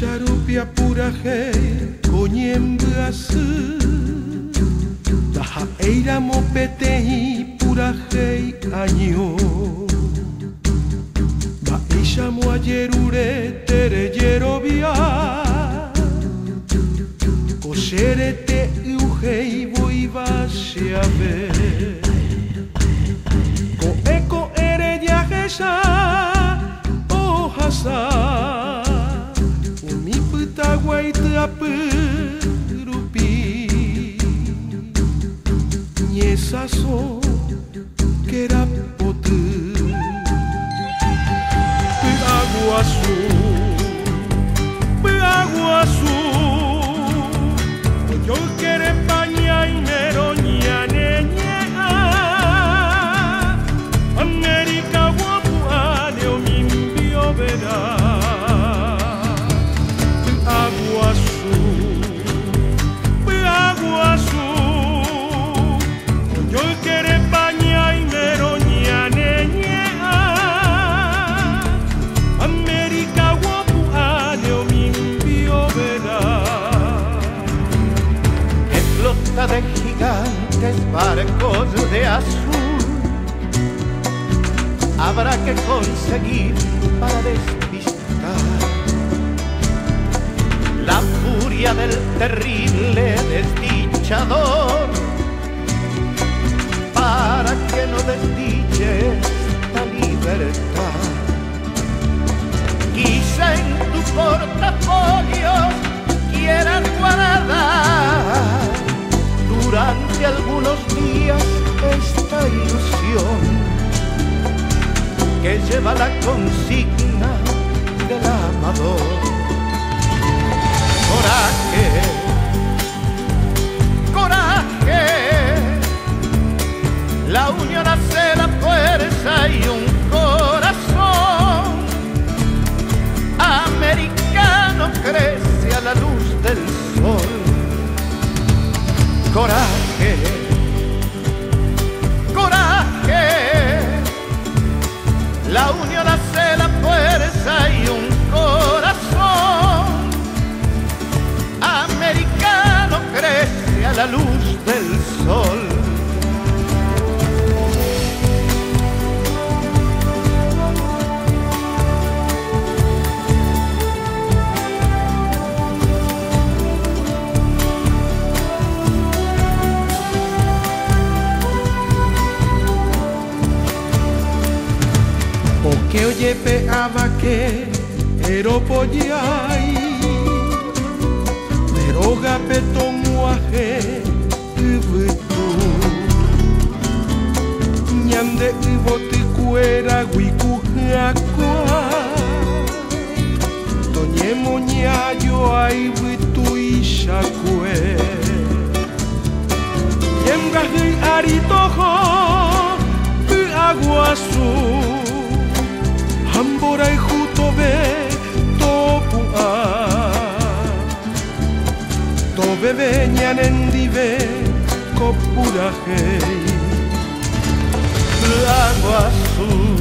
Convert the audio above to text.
Sharupia pura hei konyembasu Daha eira mopetei pura hei año Ba isha mo ayerure tere yerovia Kosherete uhei voiva sheave Ko eko ere diahesha ohasa Guaitapurupi Nyesaso Kerapotu Peaguaçu Peaguaçu Yo quiere paña y meroña neña América guapua de omimbio verá De gigantes barcos de azul habrá que conseguir para despistar la furia del terrible desdichador para que no desdiche esta libertad. Quizá en tu portafolio quieras guardar durante algunos días esta ilusión que lleva la consigna del amador. Coraje, coraje, la unión hace la fuerza y un corazón americano crece a la luz del sol. Coraje, coraje, la unión hace la fuerza y un corazón americano crece a la luz del sol. Que oye peaba que eropoyai Meroga petomuaje ubutu Nyande uboti kuera wikujakwa Toñemo nyayo aibutu ishakwe Yemgahi aritojo Peaguaçu Hambora y juto ve topua Tobe veñan en dive copura hei Peaguaçu